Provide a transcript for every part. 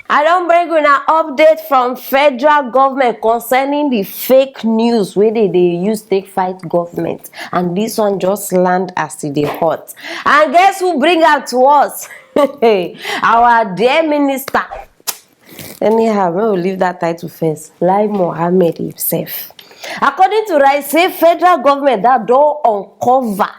I don't bring you an update from federal government concerning the fake news where they use take fight government, and this one just land as e dey hot. And guess who bring out to us? Our dear minister. Anyhow, we will leave that title first. Lai Mohamed himself. According to Rai, say federal government that don't uncover,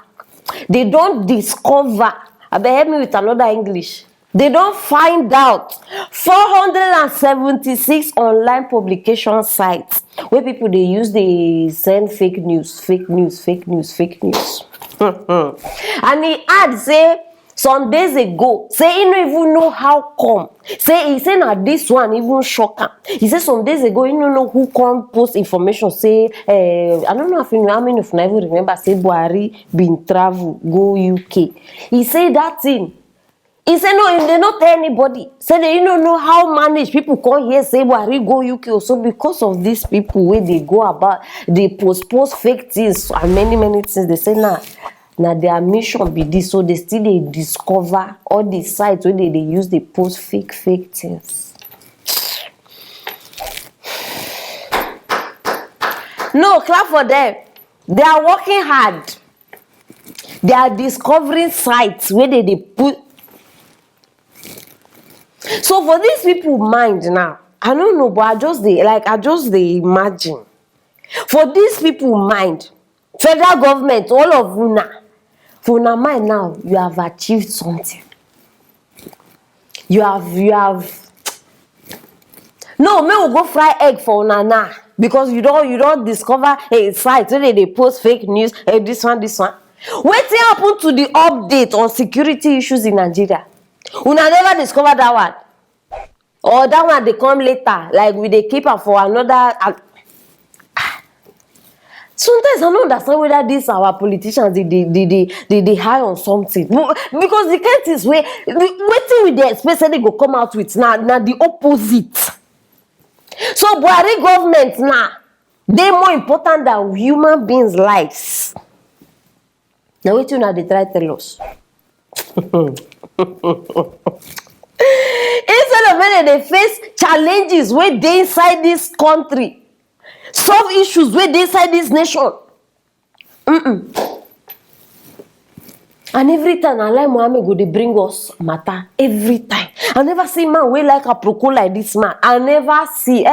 they don't discover. I beg help me with another English. They don't find out 476 online publication sites where people they use they send fake news. And he add say some days ago, say he don't even know how come. He say now this one even shock him. He said some days ago he don't know who come post information. Say I don't know if you know how many of you even remember. Say Buhari been travel go UK. He say that thing. He said no, they not tell anybody. Say they don't know how manage people come here say Buhari go UK also because of these people where they go about they post fake things and many things. They say now their mission be this, so they still they discover all the sites where they use they post fake things. No, clap for them. They are working hard. They are discovering sites where they put. So for these people mind now, I don't know, but I just they imagine. For these people mind, federal government, all of una, for una mind now, you have achieved something. You have. No, me will go fry egg for una now because you don't discover a site where they post fake news. This one. Wetin happen to the update on security issues in Nigeria? Una never discover that one, or that one they come later, like we dey keep am for another. Sometimes I don't understand whether these our politicians they high on something, because the case is where wetin we dey expect say they go come out with now the opposite. So Buhari government now they more important than human beings' lives. Now wetin una dey try tell us? Instead of when they face challenges where they inside this country, solve issues where they inside this nation. And every time Lai Mohamed go they bring us matter. Every time. I never see man way like Aproko like this man. I never see.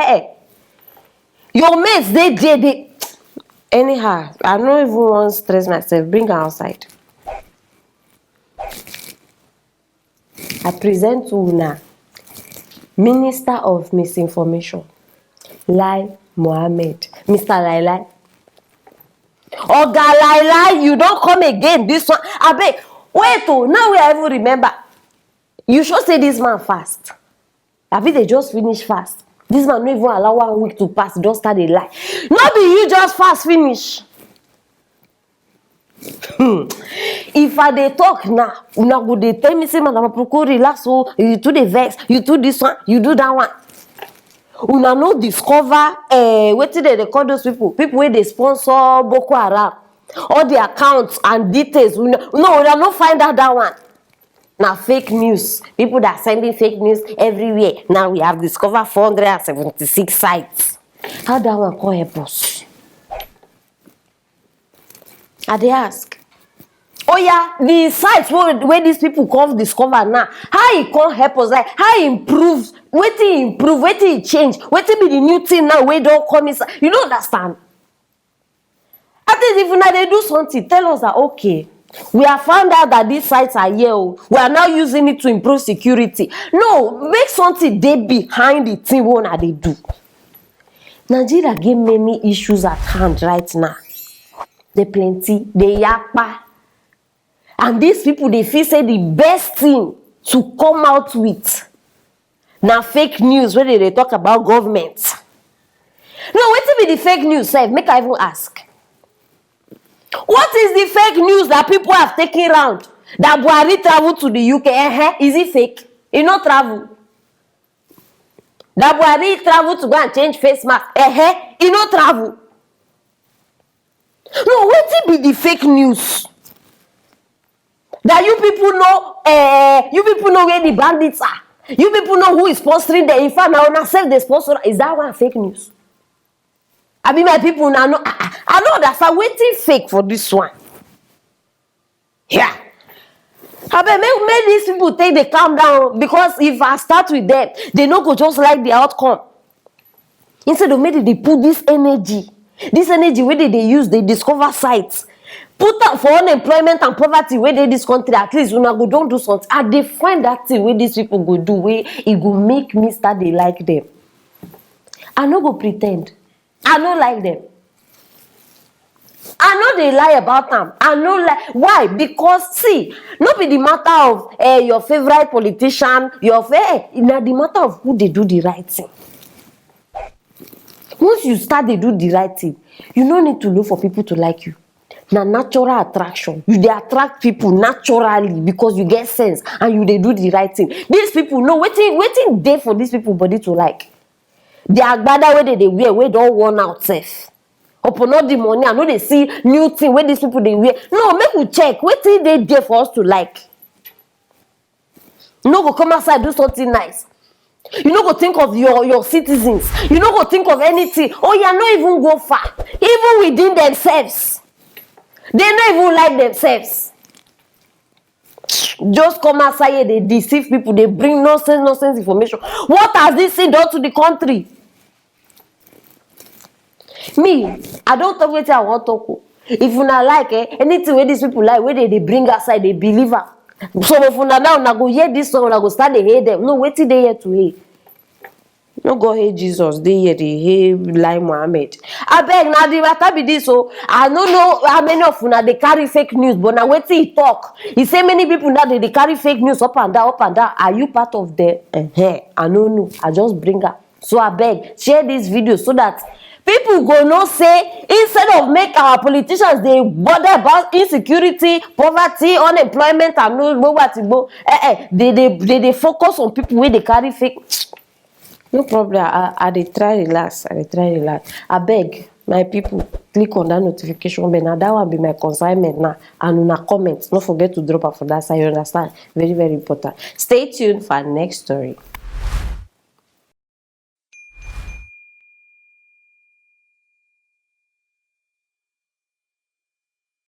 Your mates they. Anyhow, I don't even want to stress myself. Bring her outside. I present to una Minister of Misinformation, Lai Mohamed, Mr. Lai. Oga Lai, you don't come again. This one, I beg. Wait, now we even remember. You should say this man fast. I think they just finish fast. This man don't even allow 1 week to pass. Don't start a lie. Not be you just fast finish. If I dey talk now, una go dey tell me say Madam Aproko relax, so you do the vex, you do this one, you do that one. Una no discover wetin they call those people where they sponsor Boko Haram, all the accounts and details. Una no find out that one. Now fake news, people that are sending fake news everywhere. Now we have discovered 476 sites. How that one can help us? I dey ask. Oh yeah, the sites where these people come discover now, how it can help us? Like how it improves, wetin it change, wetin be the new thing now where don't come inside. You don't understand. At least if now they do something, tell us that okay, we have found out that these sites are here. We are now using it to improve security. No, make something they behind the thing what they do. Nigeria get many issues at hand right now. They plenty, they yakpa. And these people, they feel say the best thing to come out with now fake news when they talk about government. No, what be the fake news, sef? Make I even ask. What is the fake news that people have taken around? That Buhari travel to the UK? Is it fake? He not travel. That Buhari travel to go and change face mask? He not travel. No, what be the fake news? That you people know where the bandits are. You people know who is sponsoring them. In fact, now una self the sponsor. Is that one fake news? I mean, my people now know. I know that's a waiting fake for this one. Yeah. I bet make these people take the calm down, because if I start with them, they no go just like the outcome. Instead of maybe they put this energy where they use, they discover sites, put up for unemployment and poverty where they this country, at least una go don't do something. And they find that thing where these people go do, where it go make me start they like them. I no go pretend. I no like them. I know they lie about them. I know lie. Why? Because see, not be the matter of your favorite politician, now the matter of who they do the right thing. Once you start they do the right thing, you don't need to look for people to like you. Now natural attraction. You they attract people naturally because you get sense and you they do the right thing. These people know waiting there for these people body to like. The agbada where they wear, where don't worn out safe. Upon all the money, I know they see new thing where these people they wear. No, make we check. Waiting they there for us to like. You know, go come outside, do something nice. You no go think of your citizens. You no go think of anything. Oh, you not even go far. Even within themselves. They don't even like themselves. Just come outside, they deceive people. They bring nonsense information. What has this thing done to the country? Me, I don't talk with you, I want to talk. If you not like anything where these people like, where they bring outside, they believe her. So if you now go hear this song, I go start to hate them. No, wait till they hear to hate. No go hate Jesus. They hear the hate Lai Mohamed. I beg now the matter be this. So I don't know how many of you now they carry fake news, but now wait till he talk. He say many people now they carry fake news up and down, up and down. Are you part of them? I don't know. I just bring her. So I beg share this video so that people go no say, instead of make our politicians they bother about insecurity, poverty, unemployment, and no what to go. They focus on people where they carry fake. No problem. I they try relax. I beg my people click on that notification bell. Now that one be my consignment now. And una comment. Don't forget to drop up for that side. You understand? Very, very important. Stay tuned for our next story.